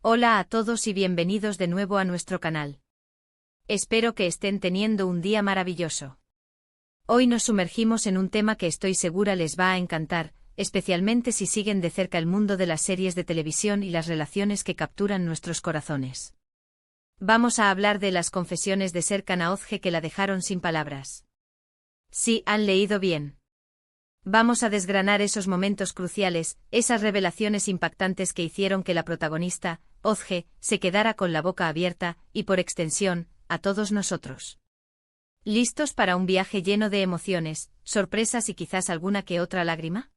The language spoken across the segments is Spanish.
Hola a todos y bienvenidos de nuevo a nuestro canal. Espero que estén teniendo un día maravilloso. Hoy nos sumergimos en un tema que estoy segura les va a encantar, especialmente si siguen de cerca el mundo de las series de televisión y las relaciones que capturan nuestros corazones. Vamos a hablar de las confesiones de Serkan Aozge que la dejaron sin palabras. Sí, han leído bien. Vamos a desgranar esos momentos cruciales, esas revelaciones impactantes que hicieron que la protagonista, Aozge, se quedara con la boca abierta, y por extensión, a todos nosotros. ¿Listos para un viaje lleno de emociones, sorpresas y quizás alguna que otra lágrima?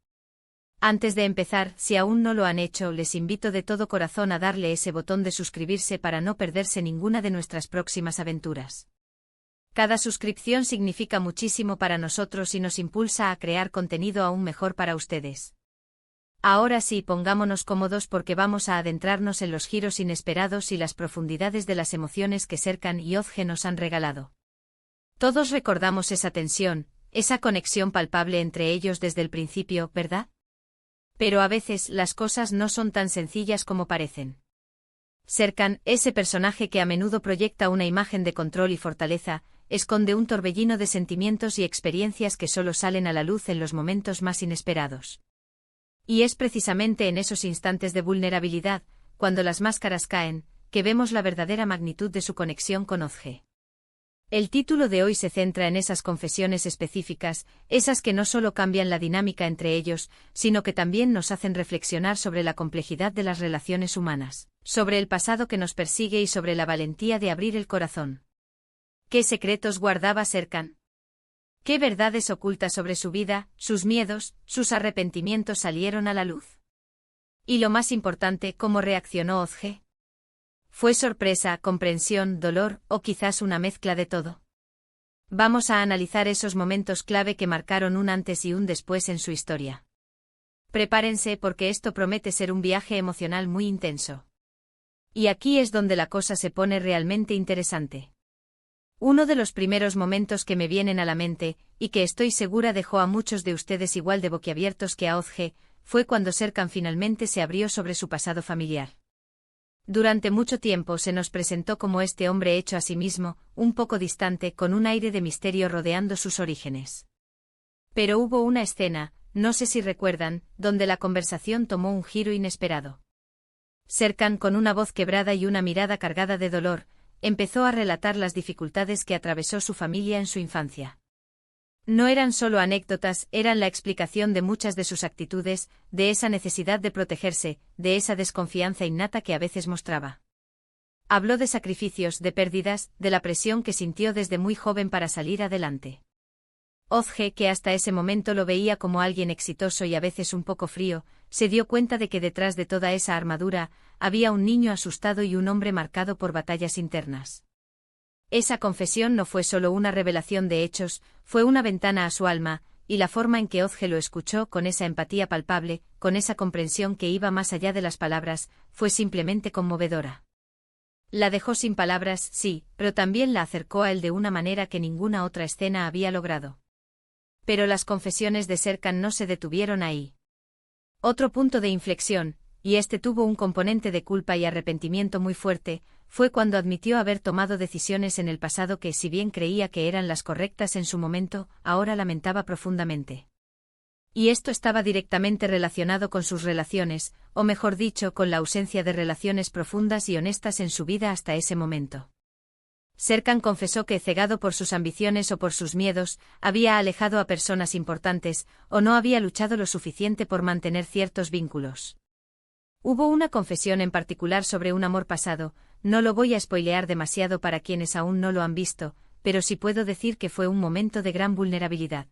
Antes de empezar, si aún no lo han hecho, les invito de todo corazón a darle ese botón de suscribirse para no perderse ninguna de nuestras próximas aventuras. Cada suscripción significa muchísimo para nosotros y nos impulsa a crear contenido aún mejor para ustedes. Ahora sí, pongámonos cómodos porque vamos a adentrarnos en los giros inesperados y las profundidades de las emociones que Serkan y Aozge nos han regalado. Todos recordamos esa tensión, esa conexión palpable entre ellos desde el principio, ¿verdad? Pero a veces las cosas no son tan sencillas como parecen. Serkan, ese personaje que a menudo proyecta una imagen de control y fortaleza, esconde un torbellino de sentimientos y experiencias que solo salen a la luz en los momentos más inesperados. Y es precisamente en esos instantes de vulnerabilidad, cuando las máscaras caen, que vemos la verdadera magnitud de su conexión con Aozge. El título de hoy se centra en esas confesiones específicas, esas que no solo cambian la dinámica entre ellos, sino que también nos hacen reflexionar sobre la complejidad de las relaciones humanas, sobre el pasado que nos persigue y sobre la valentía de abrir el corazón. ¿Qué secretos guardaba Serkan? ¿Qué verdades ocultas sobre su vida, sus miedos, sus arrepentimientos salieron a la luz? Y lo más importante, ¿cómo reaccionó Aozge? ¿Fue sorpresa, comprensión, dolor, o quizás una mezcla de todo? Vamos a analizar esos momentos clave que marcaron un antes y un después en su historia. Prepárense porque esto promete ser un viaje emocional muy intenso. Y aquí es donde la cosa se pone realmente interesante. Uno de los primeros momentos que me vienen a la mente, y que estoy segura dejó a muchos de ustedes igual de boquiabiertos que a Aozge, fue cuando Serkan finalmente se abrió sobre su pasado familiar. Durante mucho tiempo se nos presentó como este hombre hecho a sí mismo, un poco distante, con un aire de misterio rodeando sus orígenes. Pero hubo una escena, no sé si recuerdan, donde la conversación tomó un giro inesperado. Serkan, con una voz quebrada y una mirada cargada de dolor, empezó a relatar las dificultades que atravesó su familia en su infancia. No eran solo anécdotas, eran la explicación de muchas de sus actitudes, de esa necesidad de protegerse, de esa desconfianza innata que a veces mostraba. Habló de sacrificios, de pérdidas, de la presión que sintió desde muy joven para salir adelante. Aozge, que hasta ese momento lo veía como alguien exitoso y a veces un poco frío, se dio cuenta de que detrás de toda esa armadura, había un niño asustado y un hombre marcado por batallas internas. Esa confesión no fue solo una revelación de hechos, fue una ventana a su alma, y la forma en que Aozge lo escuchó con esa empatía palpable, con esa comprensión que iba más allá de las palabras, fue simplemente conmovedora. La dejó sin palabras, sí, pero también la acercó a él de una manera que ninguna otra escena había logrado. Pero las confesiones de Serkan no se detuvieron ahí. Otro punto de inflexión, y este tuvo un componente de culpa y arrepentimiento muy fuerte, fue cuando admitió haber tomado decisiones en el pasado que, si bien creía que eran las correctas en su momento, ahora lamentaba profundamente. Y esto estaba directamente relacionado con sus relaciones, o mejor dicho, con la ausencia de relaciones profundas y honestas en su vida hasta ese momento. Serkan confesó que, cegado por sus ambiciones o por sus miedos, había alejado a personas importantes, o no había luchado lo suficiente por mantener ciertos vínculos. Hubo una confesión en particular sobre un amor pasado, no lo voy a spoilear demasiado para quienes aún no lo han visto, pero sí puedo decir que fue un momento de gran vulnerabilidad.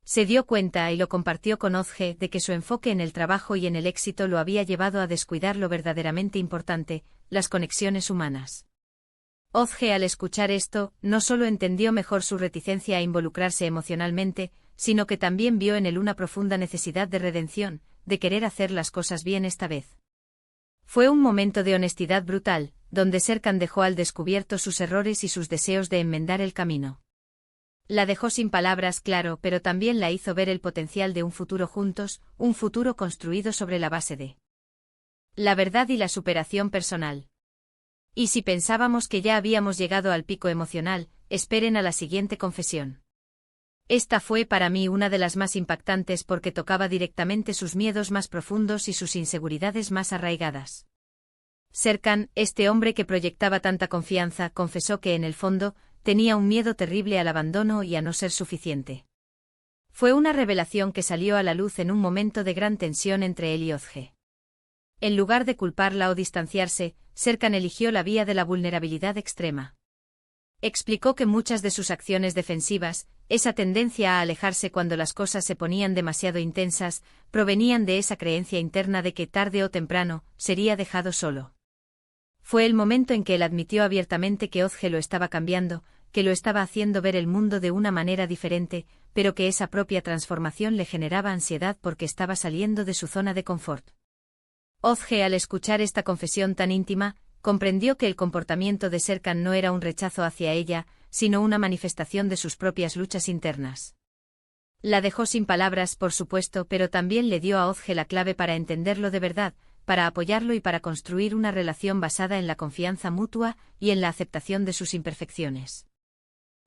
Se dio cuenta, y lo compartió con Aozge, de que su enfoque en el trabajo y en el éxito lo había llevado a descuidar lo verdaderamente importante, las conexiones humanas. Aozge, al escuchar esto, no solo entendió mejor su reticencia a involucrarse emocionalmente, sino que también vio en él una profunda necesidad de redención, de querer hacer las cosas bien esta vez. Fue un momento de honestidad brutal, donde Serkan dejó al descubierto sus errores y sus deseos de enmendar el camino. La dejó sin palabras, claro, pero también la hizo ver el potencial de un futuro juntos, un futuro construido sobre la base de La verdad y la superación personal. Y si pensábamos que ya habíamos llegado al pico emocional, esperen a la siguiente confesión. Esta fue para mí una de las más impactantes porque tocaba directamente sus miedos más profundos y sus inseguridades más arraigadas. Serkan, este hombre que proyectaba tanta confianza, confesó que en el fondo, tenía un miedo terrible al abandono y a no ser suficiente. Fue una revelación que salió a la luz en un momento de gran tensión entre él y Ozge. En lugar de culparla o distanciarse, Serkan eligió la vía de la vulnerabilidad extrema. Explicó que muchas de sus acciones defensivas, esa tendencia a alejarse cuando las cosas se ponían demasiado intensas, provenían de esa creencia interna de que tarde o temprano sería dejado solo. Fue el momento en que él admitió abiertamente que Ozge lo estaba cambiando, que lo estaba haciendo ver el mundo de una manera diferente, pero que esa propia transformación le generaba ansiedad porque estaba saliendo de su zona de confort. Ozge, al escuchar esta confesión tan íntima, comprendió que el comportamiento de Serkan no era un rechazo hacia ella, sino una manifestación de sus propias luchas internas. La dejó sin palabras, por supuesto, pero también le dio a Ozge la clave para entenderlo de verdad, para apoyarlo y para construir una relación basada en la confianza mutua y en la aceptación de sus imperfecciones.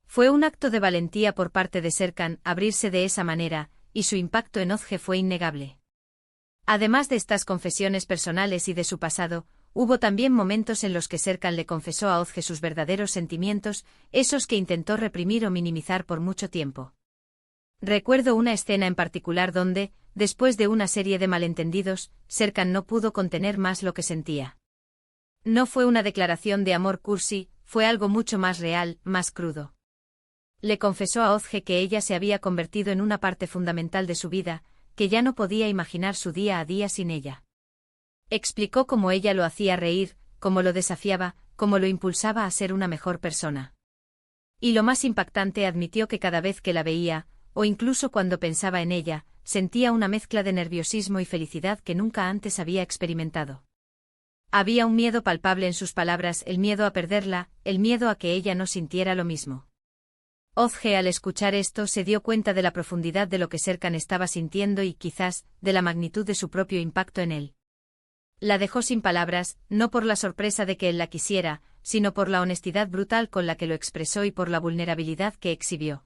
Fue un acto de valentía por parte de Serkan abrirse de esa manera, y su impacto en Ozge fue innegable. Además de estas confesiones personales y de su pasado, hubo también momentos en los que Serkan le confesó a Ozge sus verdaderos sentimientos, esos que intentó reprimir o minimizar por mucho tiempo. Recuerdo una escena en particular donde, después de una serie de malentendidos, Serkan no pudo contener más lo que sentía. No fue una declaración de amor cursi, fue algo mucho más real, más crudo. Le confesó a Ozge que ella se había convertido en una parte fundamental de su vida, que ya no podía imaginar su día a día sin ella. Explicó cómo ella lo hacía reír, cómo lo desafiaba, cómo lo impulsaba a ser una mejor persona. Y lo más impactante, admitió que cada vez que la veía, o incluso cuando pensaba en ella, sentía una mezcla de nerviosismo y felicidad que nunca antes había experimentado. Había un miedo palpable en sus palabras, el miedo a perderla, el miedo a que ella no sintiera lo mismo. Ozge, al escuchar esto, se dio cuenta de la profundidad de lo que Serkan estaba sintiendo y, quizás, de la magnitud de su propio impacto en él. La dejó sin palabras, no por la sorpresa de que él la quisiera, sino por la honestidad brutal con la que lo expresó y por la vulnerabilidad que exhibió.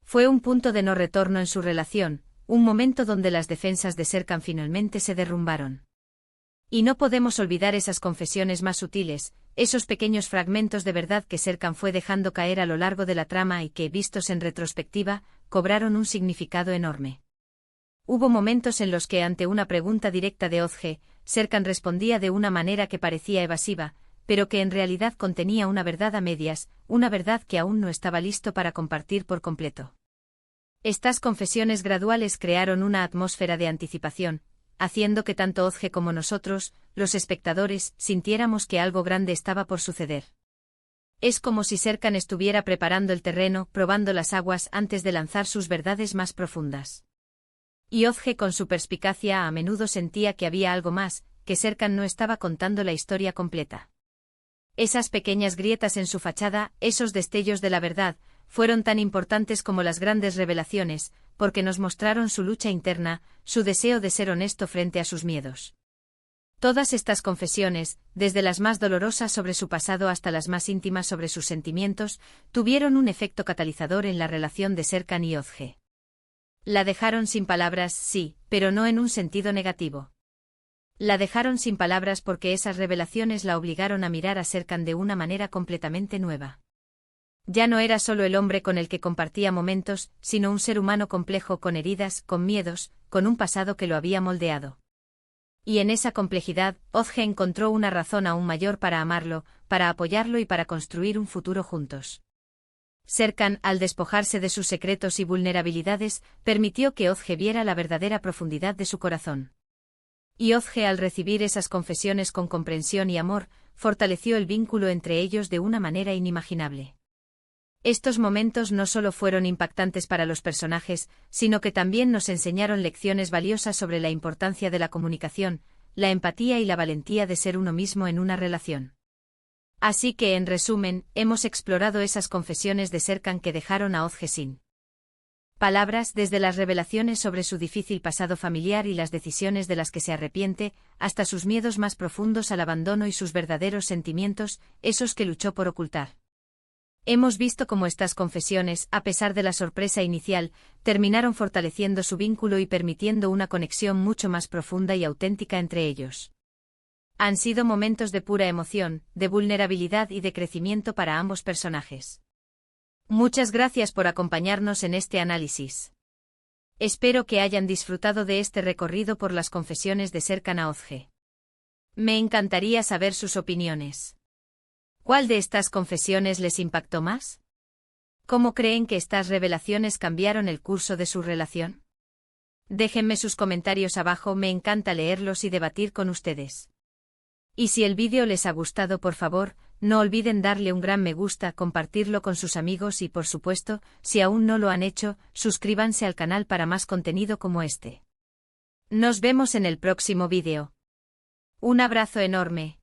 Fue un punto de no retorno en su relación, un momento donde las defensas de Serkan finalmente se derrumbaron. Y no podemos olvidar esas confesiones más sutiles, esos pequeños fragmentos de verdad que Serkan fue dejando caer a lo largo de la trama y que, vistos en retrospectiva, cobraron un significado enorme. Hubo momentos en los que, ante una pregunta directa de Ozge, Serkan respondía de una manera que parecía evasiva, pero que en realidad contenía una verdad a medias, una verdad que aún no estaba listo para compartir por completo. Estas confesiones graduales crearon una atmósfera de anticipación, haciendo que tanto Ozge como nosotros, los espectadores, sintiéramos que algo grande estaba por suceder. Es como si Serkan estuviera preparando el terreno, probando las aguas antes de lanzar sus verdades más profundas. Y Ozge, con su perspicacia, a menudo sentía que había algo más, que Serkan no estaba contando la historia completa. Esas pequeñas grietas en su fachada, esos destellos de la verdad, fueron tan importantes como las grandes revelaciones, porque nos mostraron su lucha interna, su deseo de ser honesto frente a sus miedos. Todas estas confesiones, desde las más dolorosas sobre su pasado hasta las más íntimas sobre sus sentimientos, tuvieron un efecto catalizador en la relación de Serkan y Ozge. La dejaron sin palabras, sí, pero no en un sentido negativo. La dejaron sin palabras porque esas revelaciones la obligaron a mirar a Serkan de una manera completamente nueva. Ya no era solo el hombre con el que compartía momentos, sino un ser humano complejo con heridas, con miedos, con un pasado que lo había moldeado. Y en esa complejidad, Ozge encontró una razón aún mayor para amarlo, para apoyarlo y para construir un futuro juntos. Serkan, al despojarse de sus secretos y vulnerabilidades, permitió que Ozge viera la verdadera profundidad de su corazón. Y Ozge, al recibir esas confesiones con comprensión y amor, fortaleció el vínculo entre ellos de una manera inimaginable. Estos momentos no solo fueron impactantes para los personajes, sino que también nos enseñaron lecciones valiosas sobre la importancia de la comunicación, la empatía y la valentía de ser uno mismo en una relación. Así que, en resumen, hemos explorado esas confesiones de Serkan que dejaron a Ozge sin Palabras desde las revelaciones sobre su difícil pasado familiar y las decisiones de las que se arrepiente, hasta sus miedos más profundos al abandono y sus verdaderos sentimientos, esos que luchó por ocultar. Hemos visto cómo estas confesiones, a pesar de la sorpresa inicial, terminaron fortaleciendo su vínculo y permitiendo una conexión mucho más profunda y auténtica entre ellos. Han sido momentos de pura emoción, de vulnerabilidad y de crecimiento para ambos personajes. Muchas gracias por acompañarnos en este análisis. Espero que hayan disfrutado de este recorrido por las confesiones de Serkan Ağozge. Me encantaría saber sus opiniones. ¿Cuál de estas confesiones les impactó más? ¿Cómo creen que estas revelaciones cambiaron el curso de su relación? Déjenme sus comentarios abajo, me encanta leerlos y debatir con ustedes. Y si el vídeo les ha gustado, por favor, no olviden darle un gran me gusta, compartirlo con sus amigos y, por supuesto, si aún no lo han hecho, suscríbanse al canal para más contenido como este. Nos vemos en el próximo vídeo. Un abrazo enorme.